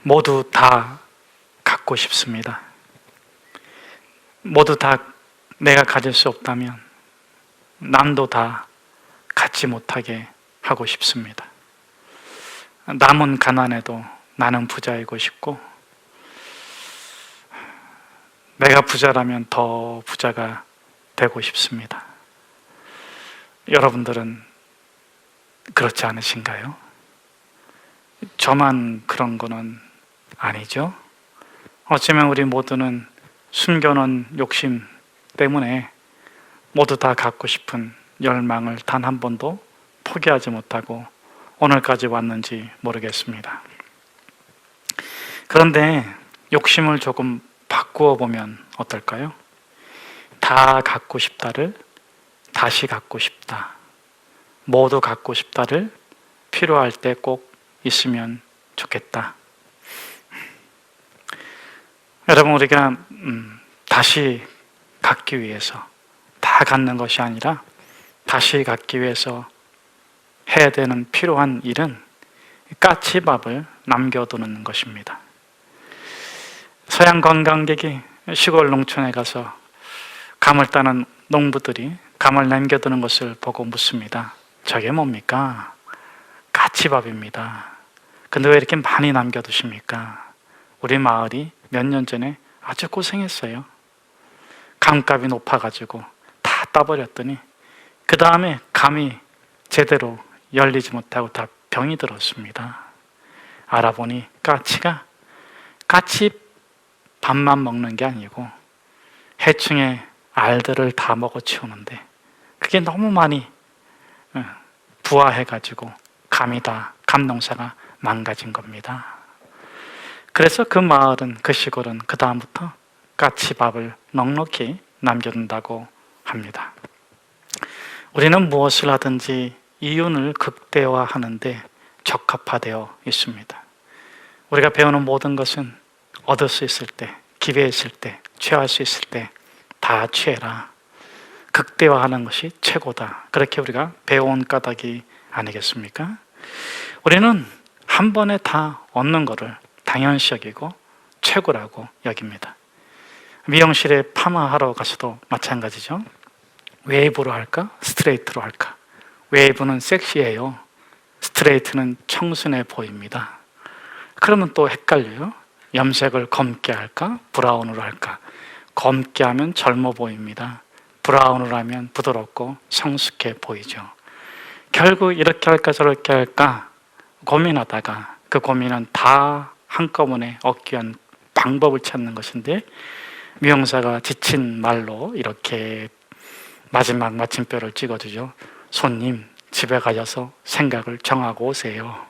모두 다 갖고 싶습니다. 모두 다 내가 가질 수 없다면 남도 다 갖지 못하게 하고 싶습니다. 남은 가난해도 나는 부자이고 싶고, 내가 부자라면 더 부자가 되고 싶습니다. 여러분들은 그렇지 않으신가요? 저만 그런 거는 아니죠? 어쩌면 우리 모두는 숨겨놓은 욕심 때문에 모두 다 갖고 싶은 열망을 단 한 번도 포기하지 못하고 오늘까지 왔는지 모르겠습니다. 그런데 욕심을 조금 바꾸어 보면 어떨까요? 다 갖고 싶다를 다시 갖고 싶다, 모두 갖고 싶다를 필요할 때 꼭 있으면 좋겠다. 여러분, 우리가 다시 갖기 위해서, 다 갖는 것이 아니라 다시 갖기 위해서 해야 되는 필요한 일은 까치밥을 남겨두는 것입니다. 서양 관광객이 시골 농촌에 가서 감을 따는 농부들이 감을 남겨두는 것을 보고 묻습니다. 저게 뭡니까? 까치밥입니다. 근데 왜 이렇게 많이 남겨두십니까? 우리 마을이 몇 년 전에 아주 고생했어요. 감값이 높아가지고 다 따버렸더니 그 다음에 감이 제대로 열리지 못하고 다 병이 들었습니다. 알아보니 까치가 까치밥만 먹는 게 아니고 해충의 알들을 다 먹어치우는데 그게 너무 많이 부화해가지고 감이 다 감농사가 망가진 겁니다. 그래서 그 마을은, 그 시골은 그 다음부터 까치밥을 넉넉히 남겨둔다고 합니다. 우리는 무엇을 하든지 이윤을 극대화하는 데 적합화되어 있습니다. 우리가 배우는 모든 것은 얻을 수 있을 때, 기회 있을 때, 취할 수 있을 때 다 취해라. 극대화하는 것이 최고다. 그렇게 우리가 배워온 까닭이 아니겠습니까? 우리는 한 번에 다 얻는 것을 당연시 여기고 최고라고 여깁니다. 미용실에 파마하러 가서도 마찬가지죠. 웨이브로 할까? 스트레이트로 할까? 웨이브는 섹시해요. 스트레이트는 청순해 보입니다. 그러면 또 헷갈려요. 염색을 검게 할까? 브라운으로 할까? 검게 하면 젊어 보입니다. 브라운으로 하면 부드럽고 성숙해 보이죠. 결국 이렇게 할까 저렇게 할까 고민하다가 그 고민은 다 한꺼번에 얻기 위한 방법을 찾는 것인데, 미용사가 지친 말로 이렇게 마지막 마침표를 찍어주죠. 손님, 집에 가셔서 생각을 정하고 오세요.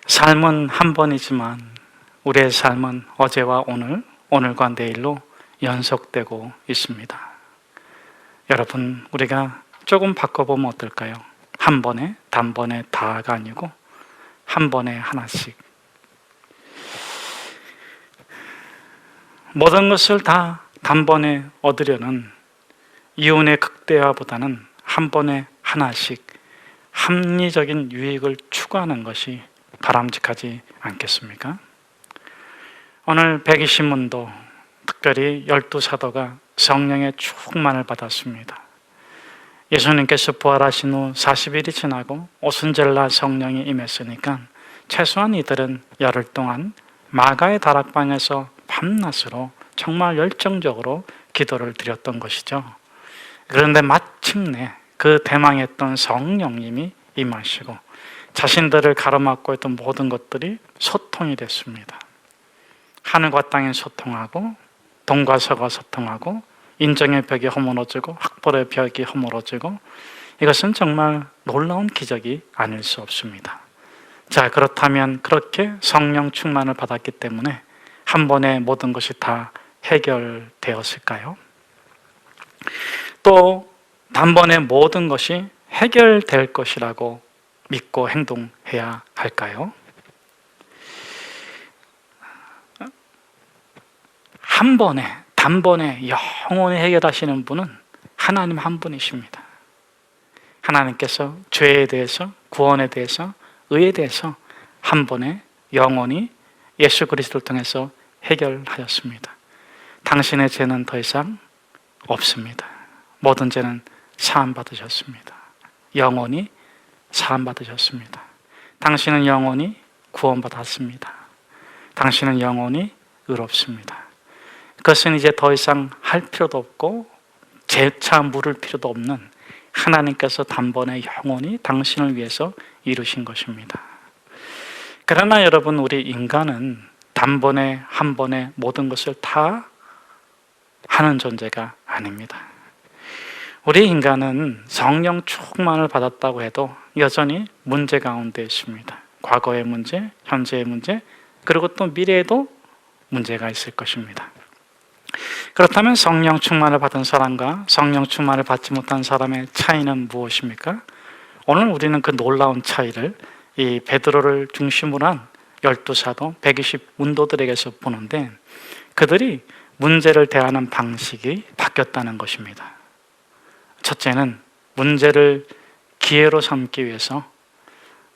삶은 한 번이지만 우리의 삶은 어제와 오늘, 오늘과 내일로 연속되고 있습니다. 여러분, 우리가 조금 바꿔보면 어떨까요? 한 번에, 단번에 다가 아니고 한 번에 하나씩. 모든 것을 다 단번에 얻으려는 이윤의 극대화보다는 한 번에 하나씩 합리적인 유익을 추구하는 것이 바람직하지 않겠습니까? 오늘 120문도, 특별히 12사도가 성령의 충만을 받았습니다. 예수님께서 부활하신 후 40일이 지나고 오순절날 성령이 임했으니까 최소한 이들은 열흘 동안 마가의 다락방에서 밤낮으로 정말 열정적으로 기도를 드렸던 것이죠. 그런데 마침내 그 대망했던 성령님이 임하시고 자신들을 가로막고 있던 모든 것들이 소통이 됐습니다. 하늘과 땅이 소통하고, 동과 서가 소통하고, 인정의 벽이 허물어지고 학벌의 벽이 허물어지고, 이것은 정말 놀라운 기적이 아닐 수 없습니다. 자, 그렇다면 그렇게 성령 충만을 받았기 때문에 한 번에 모든 것이 다 해결되었을까요? 또 단번에 모든 것이 해결될 것이라고 믿고 행동해야 할까요? 한 번에, 단번에 영원히 해결하시는 분은 하나님 한 분이십니다. 하나님께서 죄에 대해서, 구원에 대해서, 의에 대해서 한 번에 영원히 예수 그리스도를 통해서 해결하였습니다. 당신의 죄는 더 이상 없습니다. 모든 죄는 사함받으셨습니다. 영원히 사함받으셨습니다. 당신은 영원히 구원받았습니다. 당신은 영원히 의롭습니다. 그것은 이제 더 이상 할 필요도 없고 재차 물을 필요도 없는 하나님께서 단번에 영원히 당신을 위해서 이루신 것입니다. 그러나 여러분, 우리 인간은 단번에 한 번에 모든 것을 다 하는 존재가 아닙니다. 우리 인간은 성령 충만을 받았다고 해도 여전히 문제 가운데 있습니다. 과거의 문제, 현재의 문제, 그리고 또 미래에도 문제가 있을 것입니다. 그렇다면 성령 충만을 받은 사람과 성령 충만을 받지 못한 사람의 차이는 무엇입니까? 오늘 우리는 그 놀라운 차이를 이 베드로를 중심으로 한 12사도 120 문도들에게서 보는데, 그들이 문제를 대하는 방식이 바뀌었다는 것입니다. 첫째는 문제를 기회로 삼기 위해서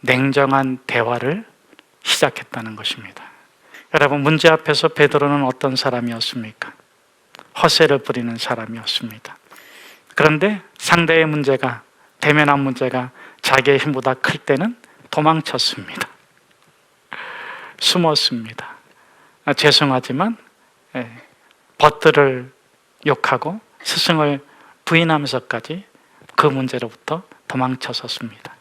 냉정한 대화를 시작했다는 것입니다. 여러분, 문제 앞에서 베드로는 어떤 사람이었습니까? 허세를 부리는 사람이었습니다. 그런데 상대의 문제가, 대면한 문제가 자기의 힘보다 클 때는 도망쳤습니다. 숨었습니다. 죄송하지만 벗들을 욕하고 스승을 부인하면서까지 그 문제로부터 도망쳤었습니다.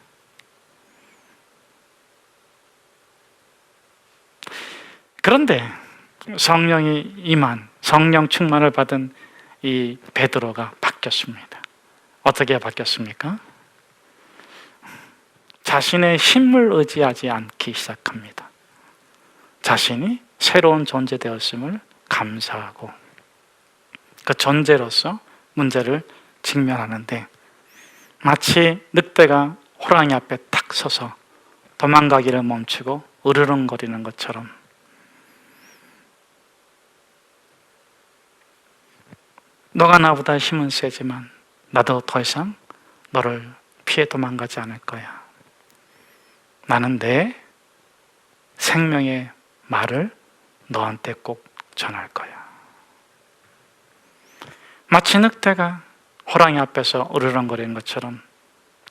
그런데 성령이 임한, 성령 충만을 받은 이 베드로가 바뀌었습니다. 어떻게 바뀌었습니까? 자신의 힘을 의지하지 않기 시작합니다. 자신이 새로운 존재 되었음을 감사하고 그 존재로서 문제를 직면하는데, 마치 늑대가 호랑이 앞에 탁 서서 도망가기를 멈추고 으르렁거리는 것처럼 너가 나보다 힘은 세지만 나도 더 이상 너를 피해 도망가지 않을 거야. 나는 내 생명의 말을 너한테 꼭 전할 거야. 마치 늑대가 호랑이 앞에서 으르렁거리는 것처럼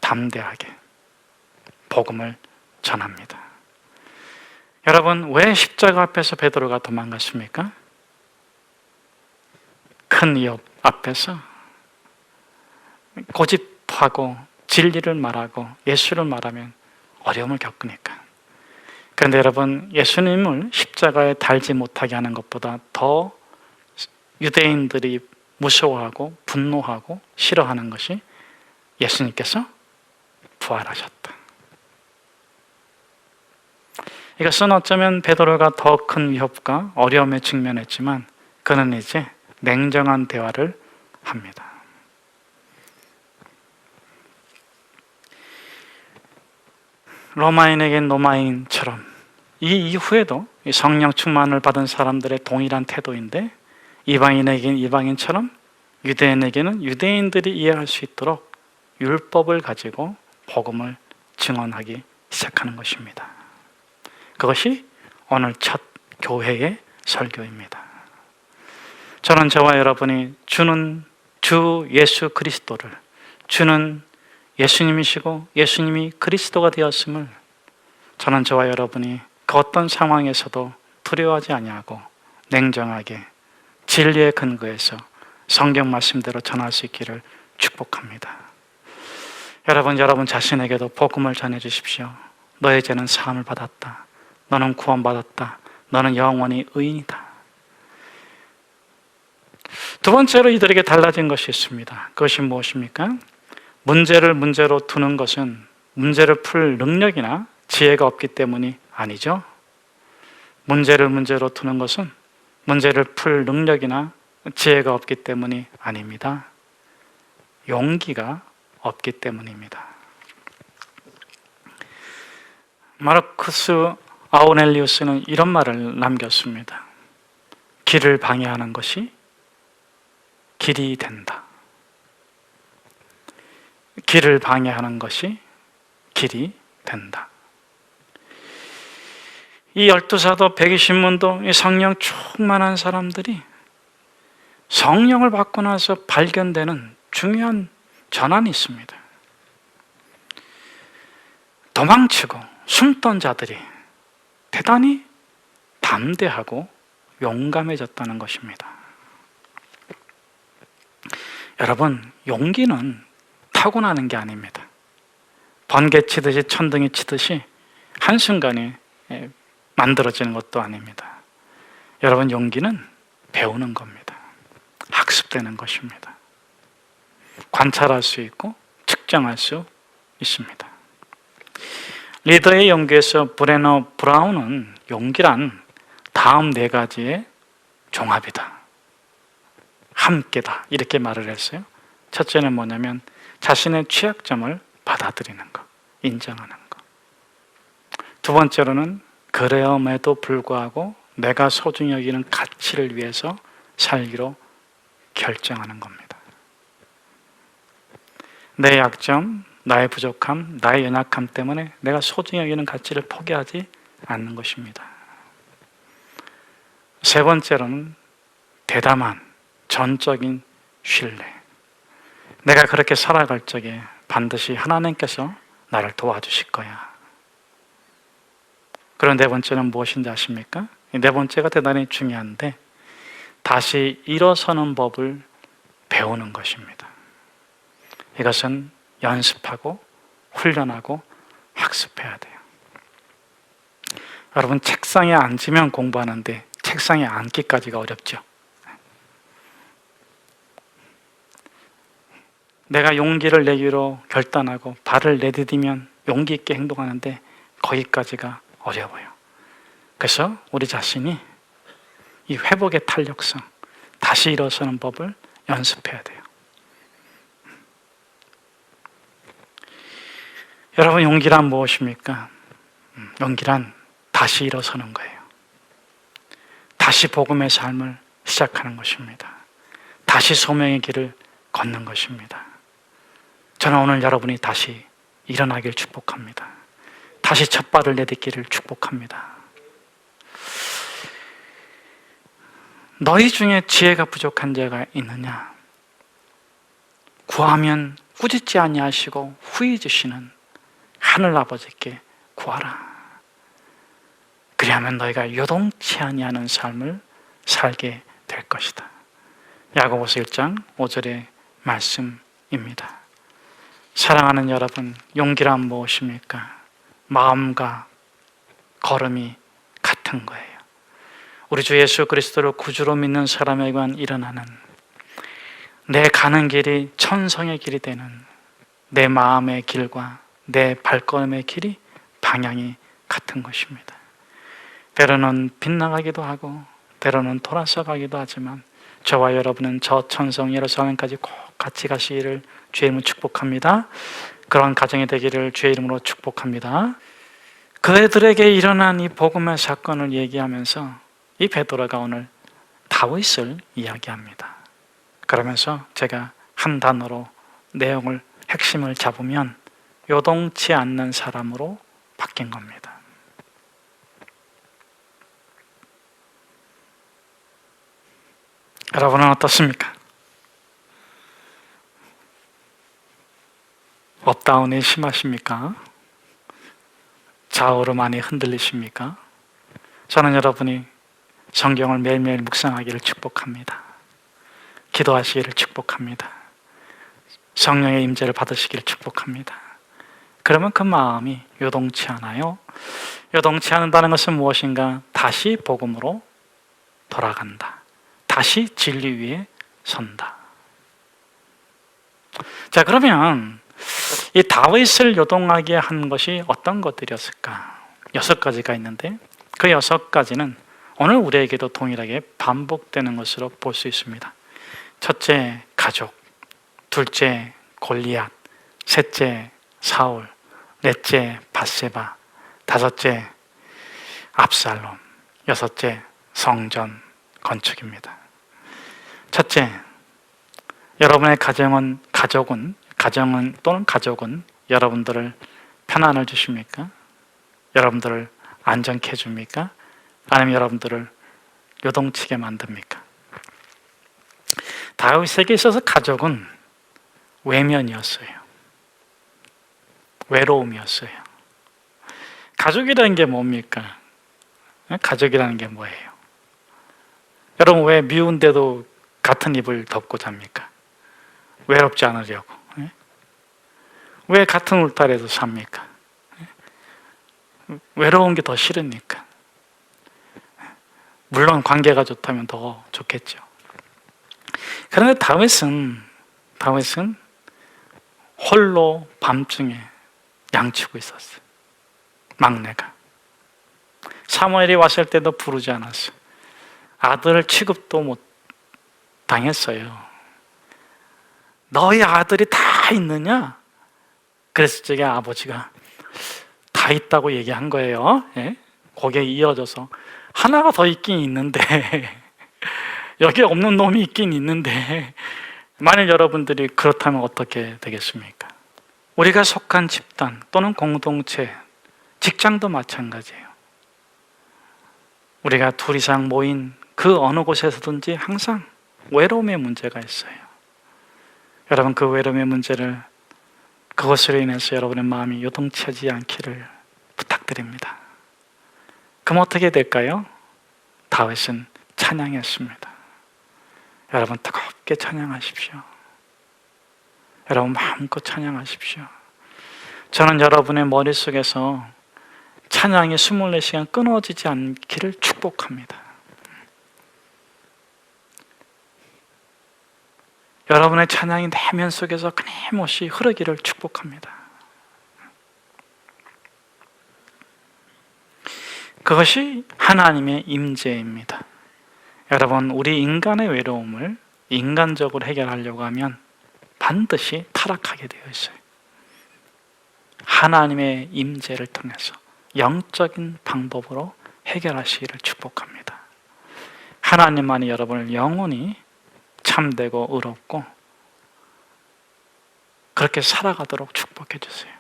담대하게 복음을 전합니다. 여러분, 왜 십자가 앞에서 베드로가 도망갔습니까? 큰 위협 앞에서 고집하고 진리를 말하고 예수를 말하면 어려움을 겪으니까. 그런데 여러분, 예수님을 십자가에 달지 못하게 하는 것보다 더 유대인들이 무서워하고 분노하고 싫어하는 것이 예수님께서 부활하셨다. 이것은 어쩌면 베드로가 더 큰 위협과 어려움에 직면했지만 그는 이제 냉정한 대화를 합니다. 로마인에겐 로마인처럼, 이 이후에도 성령 충만을 받은 사람들의 동일한 태도인데, 이방인에게는 이방인처럼, 유대인에게는 유대인들이 이해할 수 있도록 율법을 가지고 복음을 증언하기 시작하는 것입니다. 그것이 오늘 첫 교회의 설교입니다. 저는 저와 여러분이 주는 주 예수 그리스도를, 주는 예수님이시고 예수님이 그리스도가 되었음을, 저는 저와 여러분이 그 어떤 상황에서도 두려워하지 아니하고 냉정하게 진리의 근거에서 성경 말씀대로 전할 수 있기를 축복합니다. 여러분 자신에게도 복음을 전해 주십시오. 너의 죄는 사함을 받았다. 너는 구원받았다. 너는 영원히 의인이다. 두 번째로 이들에게 달라진 것이 있습니다. 그것이 무엇입니까? 문제를 문제로 두는 것은 문제를 풀 능력이나 지혜가 없기 때문이 아니죠. 문제를 문제로 두는 것은 문제를 풀 능력이나 지혜가 없기 때문이 아닙니다. 용기가 없기 때문입니다. 마르쿠스 아우렐리우스는 이런 말을 남겼습니다. 길을 방해하는 것이 길이 된다. 길을 방해하는 것이 길이 된다. 이 12사도 120문도 이 성령 충만한 사람들이 성령을 받고 나서 발견되는 중요한 전환이 있습니다. 도망치고 숨던 자들이 대단히 담대하고 용감해졌다는 것입니다. 여러분, 용기는 타고나는 게 아닙니다. 번개 치듯이 천둥이 치듯이 한순간에 만들어지는 것도 아닙니다. 여러분, 용기는 배우는 겁니다. 학습되는 것입니다. 관찰할 수 있고 측정할 수 있습니다. 리더의 용기에서 브레너 브라운은 용기란 다음 4가지의 종합이다, 함께다, 이렇게 말을 했어요. 첫째는 뭐냐면 자신의 취약점을 받아들이는 것, 인정하는 것. 두 번째로는 그럼에도 불구하고 내가 소중히 여기는 가치를 위해서 살기로 결정하는 겁니다. 내 약점, 나의 부족함, 나의 연약함 때문에 내가 소중히 여기는 가치를 포기하지 않는 것입니다. 세 번째로는 대담한 전적인 신뢰. 내가 그렇게 살아갈 적에 반드시 하나님께서 나를 도와주실 거야. 그리고 네 번째는 무엇인지 아십니까? 네 번째가 대단히 중요한데, 다시 일어서는 법을 배우는 것입니다. 이것은 연습하고 훈련하고 학습해야 돼요. 여러분, 책상에 앉으면 공부하는데 책상에 앉기까지가 어렵죠. 내가 용기를 내기로 결단하고 발을 내디디면 용기 있게 행동하는데 거기까지가 어려워요. 그래서 우리 자신이 이 회복의 탄력성, 다시 일어서는 법을 연습해야 돼요. 여러분, 용기란 무엇입니까? 용기란 다시 일어서는 거예요. 다시 복음의 삶을 시작하는 것입니다. 다시 소명의 길을 걷는 것입니다. 저는 오늘 여러분이 다시 일어나길 축복합니다. 다시 첫 발을 내딛기를 축복합니다. 너희 중에 지혜가 부족한 자가 있느냐? 구하면 꾸짖지 아니하시고 후히 주시는 하늘 아버지께 구하라. 그리하면 너희가 요동치 아니하는 삶을 살게 될 것이다. 야고보서 1장 5절의 말씀입니다. 사랑하는 여러분, 용기란 무엇입니까? 마음과 걸음이 같은 거예요. 우리 주 예수 그리스도를 구주로 믿는 사람에게만 일어나는, 내 가는 길이 천성의 길이 되는 내 마음의 길과 내 발걸음의 길이 방향이 같은 것입니다. 때로는 빗나가기도 하고 때로는 돌아서 가기도 하지만 저와 여러분은 저 천성 예루살렘까지 꼭 같이 가시기를 주의 이름으로 축복합니다. 그런 가정이 되기를 주의 이름으로 축복합니다. 그들에게 일어난 이 복음의 사건을 얘기하면서 이 베드로가 오늘 다윗을 이야기합니다. 그러면서 제가 한 단어로 내용을, 핵심을 잡으면 요동치 않는 사람으로 바뀐 겁니다. 여러분은 어떻습니까? 업다운이 심하십니까? 좌우로 많이 흔들리십니까? 저는 여러분이 성경을 매일매일 묵상하기를 축복합니다. 기도하시기를 축복합니다. 성령의 임재를 받으시기를 축복합니다. 그러면 그 마음이 요동치 않아요. 요동치 않는다는 것은 무엇인가? 다시 복음으로 돌아간다. 다시 진리 위에 선다. 자, 그러면 이 다윗을 요동하게 한 것이 어떤 것들이었을까? 6가지가 있는데 그 6가지는 오늘 우리에게도 동일하게 반복되는 것으로 볼 수 있습니다. 첫째, 가족. 둘째, 골리앗. 셋째, 사울. 넷째, 밧세바. 다섯째, 압살롬. 여섯째, 성전 건축입니다. 첫째, 여러분의 가정은 여러분들을 편안을 주십니까? 여러분들을 안전케 해줍니까? 아니면 여러분들을 요동치게 만듭니까? 다윗에게 있어서 가족은 외면이었어요. 외로움이었어요. 가족이라는 게 뭡니까? 가족이라는 게 뭐예요? 여러분, 왜 미운데도 같은 이불 덮고 잡니까? 외롭지 않으려고. 왜 같은 울타리에서 삽니까? 외로운 게 더 싫으니까. 물론 관계가 좋다면 더 좋겠죠. 그런데 다윗은 홀로 밤중에 양치고 있었어요. 막내가. 사무엘이 왔을 때도 부르지 않았어요. 아들 취급도 못 당했어요. 너희 아들이 다 있느냐? 그래서 저게 아버지가 다 있다고 얘기한 거예요. 예? 거기에 이어져서 하나가 더 있긴 있는데 여기 없는 놈이 있긴 있는데 만일 여러분들이 그렇다면 어떻게 되겠습니까? 우리가 속한 집단 또는 공동체, 직장도 마찬가지예요. 우리가 둘 이상 모인 그 어느 곳에서든지 항상 외로움의 문제가 있어요. 여러분, 그 외로움의 문제를, 그것으로 인해서 여러분의 마음이 요동치지 않기를 부탁드립니다. 그럼 어떻게 될까요? 다윗은 찬양했습니다. 여러분, 뜨겁게 찬양하십시오. 여러분, 마음껏 찬양하십시오. 저는 여러분의 머릿속에서 찬양이 24시간 끊어지지 않기를 축복합니다. 여러분의 찬양이 내면 속에서 끊임없이 흐르기를 축복합니다. 그것이 하나님의 임재입니다. 여러분, 우리 인간의 외로움을 인간적으로 해결하려고 하면 반드시 타락하게 되어 있어요. 하나님의 임재를 통해서 영적인 방법으로 해결하시기를 축복합니다. 하나님만이 여러분을 영원히 참되고 의롭고 그렇게 살아가도록 축복해 주세요.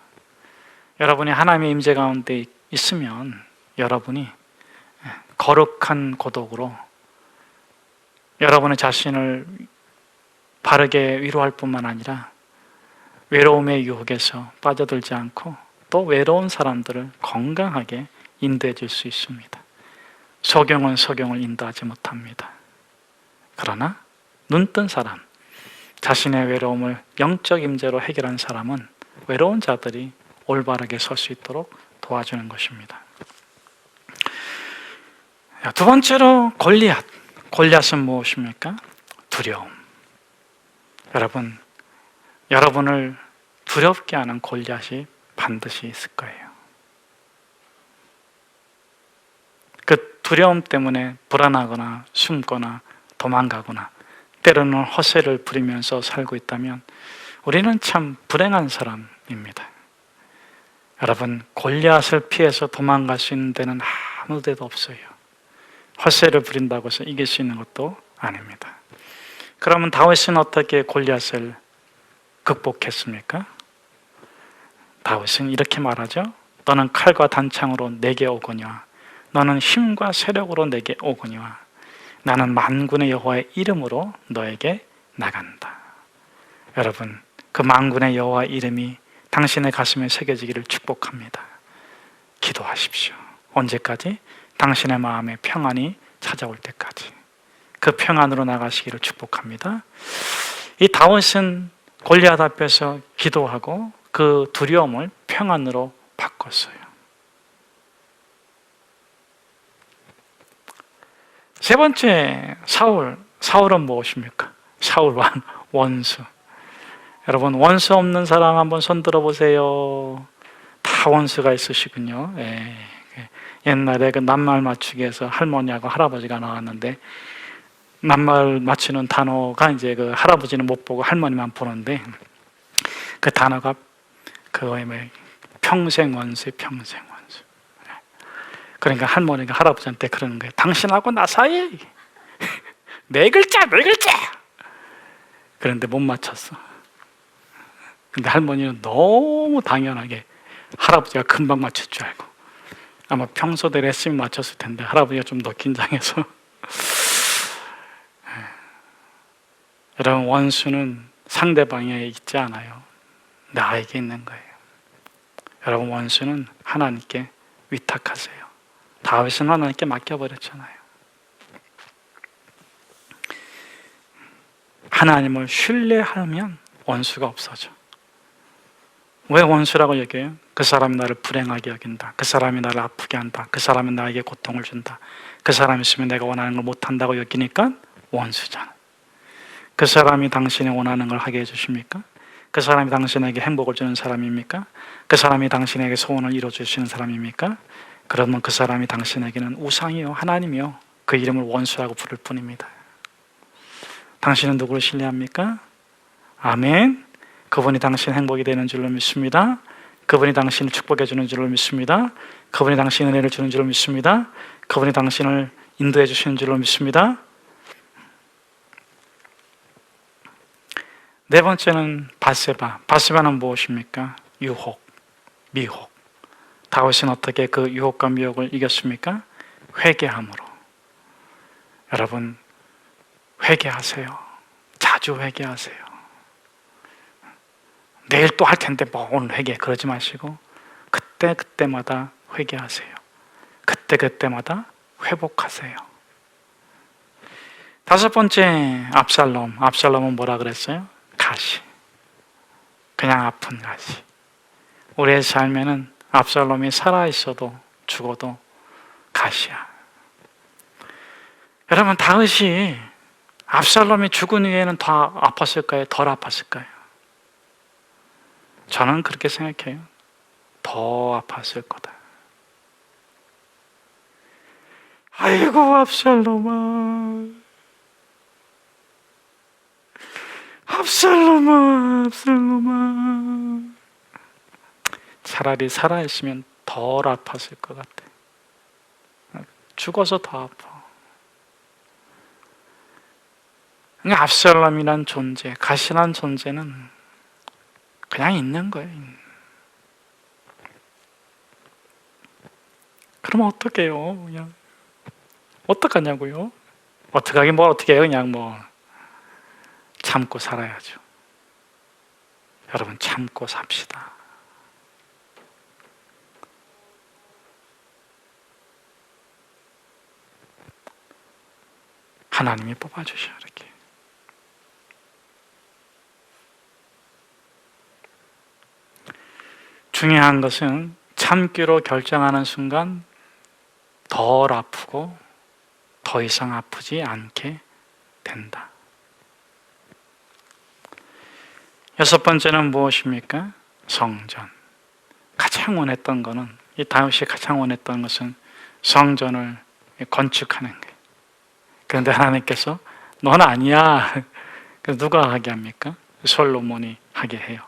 여러분이 하나님의 임재 가운데 있으면 여러분이 거룩한 고독으로 여러분의 자신을 바르게 위로할 뿐만 아니라 외로움의 유혹에서 빠져들지 않고 또 외로운 사람들을 건강하게 인도해 줄 수 있습니다. 소경은 소경을 인도하지 못합니다. 그러나 눈뜬 사람, 자신의 외로움을 영적 임재로 해결한 사람은 외로운 자들이 올바르게 설 수 있도록 도와주는 것입니다. 두 번째로 골리앗. 골리앗은 무엇입니까? 두려움. 여러분을 두렵게 하는 골리앗이 반드시 있을 거예요. 그 두려움 때문에 불안하거나 숨거나 도망가거나 때로는 허세를 부리면서 살고 있다면 우리는 참 불행한 사람입니다. 여러분, 골리앗을 피해서 도망갈 수 있는 데는 아무 데도 없어요. 허세를 부린다고 해서 이길 수 있는 것도 아닙니다. 그러면 다윗은 어떻게 골리앗을 극복했습니까? 다윗은 이렇게 말하죠. 너는 칼과 단창으로 내게 오거니와 너는 힘과 세력으로 내게 오거니와 나는 만군의 여호와의 이름으로 너에게 나간다. 여러분, 그 만군의 여호와의 이름이 당신의 가슴에 새겨지기를 축복합니다. 기도하십시오. 언제까지? 당신의 마음에 평안이 찾아올 때까지. 그 평안으로 나가시기를 축복합니다. 이 다윗은 골리앗 앞에서 기도하고 그 두려움을 평안으로 바꿨어요. 세 번째, 사울은 무엇입니까? 사울 원수. 여러분, 원수 없는 사람 한번 손 들어보세요. 다 원수가 있으시군요. 옛날에 그 낱말 맞추기에서 할머니하고 할아버지가 나왔는데 낱말 맞추는 단어가 이제 그 할아버지는 못 보고 할머니만 보는데 그 단어가 그거에 평생 원수의 평생 원수. 그러니까 할머니가 할아버지한테 그러는 거예요. 당신하고 나 사이 네 글자. 그런데 못 맞췄어. 근데 할머니는 너무 당연하게 할아버지가 금방 맞출 줄 알고 아마 평소대로 했으면 맞췄을 텐데 할아버지가 좀 더 긴장해서 여러분, 원수는 상대방에 있지 않아요. 나에게 있는 거예요. 여러분, 원수는 하나님께 위탁하세요. 다윗은 하나님께 맡겨버렸잖아요. 하나님을 신뢰하면 원수가 없어져. 왜 원수라고 여겨요? 그 사람이 나를 불행하게 여긴다. 그 사람이 나를 아프게 한다. 그 사람이 나에게 고통을 준다. 그 사람이 있으면 내가 원하는 걸 못한다고 여기니까 원수잖아. 그 사람이 당신이 원하는 걸 하게 해주십니까? 그 사람이 당신에게 행복을 주는 사람입니까? 그 사람이 당신에게 소원을 이루어주시는 사람입니까? 그러면 그 사람이 당신에게는 우상이요, 하나님이요, 그 이름을 원수라고 부를 뿐입니다. 당신은 누구를 신뢰합니까? 아멘. 그분이 당신 행복이 되는 줄로 믿습니다. 그분이 당신을 축복해 주는 줄로 믿습니다. 그분이 당신 은혜를 주는 줄로 믿습니다. 그분이 당신을 인도해 주시는 줄로 믿습니다. 네 번째는 밧세바. 밧세바는 무엇입니까? 유혹, 미혹. 다윗은 어떻게 그 유혹과 미혹을 이겼습니까? 회개함으로. 여러분, 회개하세요. 자주 회개하세요. 내일 또 할 텐데 뭐 오늘 회개 그러지 마시고 그때마다 회개하세요. 그때마다 회복하세요. 다섯 번째, 압살롬. 압살롬은 뭐라 그랬어요? 가시. 그냥 아픈 가시. 우리의 삶에는 압살롬이 살아있어도 죽어도 가시야. 여러분, 다윗이 압살롬이 죽은 후에는 더 아팠을까요? 덜 아팠을까요? 저는 그렇게 생각해요. 더 아팠을 거다. 아이고, 압살롬아. 압살롬아, 압살롬아. 차라리 살아있으면 덜 아팠을 것 같아. 죽어서 더 아파. 그러니까 압살롬이란 존재, 가시란 존재는 그냥 있는 거예요. 그럼 어떡해요? 그냥 어떡하냐고요? 어떻게 하긴 뭘 어떻게 해요? 그냥 뭐 참고 살아야죠. 여러분, 참고 삽시다. 하나님이 뽑아주셔. 이렇게 중요한 것은 참기로 결정하는 순간 덜 아프고 더 이상 아프지 않게 된다. 여섯 번째는 무엇입니까? 성전. 가장 원했던 것은, 이 다윗이 가장 원했던 것은 성전을 건축하는 거예요. 그런데 하나님께서 넌 아니야. 그래서 누가 하게 합니까? 솔로몬이 하게 해요.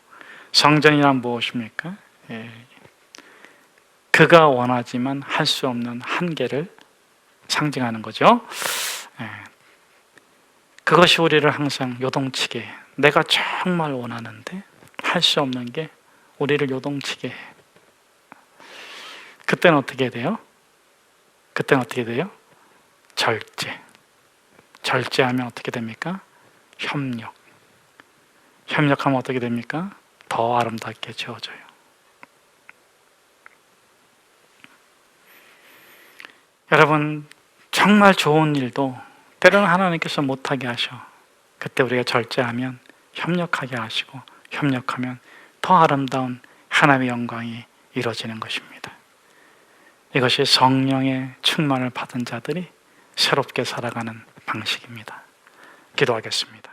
성전이란 무엇입니까? 그가 원하지만 할 수 없는 한계를 상징하는 거죠. 그것이 우리를 항상 요동치게 해. 내가 정말 원하는데 할 수 없는 게 우리를 요동치게 해. 그때는 어떻게 돼요? 그때는 어떻게 돼요? 절제. 절제하면 어떻게 됩니까? 협력. 협력하면 어떻게 됩니까? 더 아름답게 지어져요. 여러분, 정말 좋은 일도 때로는 하나님께서 못하게 하셔. 그때 우리가 절제하면 협력하게 하시고, 협력하면 더 아름다운 하나님의 영광이 이루어지는 것입니다. 이것이 성령의 충만을 받은 자들이 새롭게 살아가는 방식입니다. 기도하겠습니다.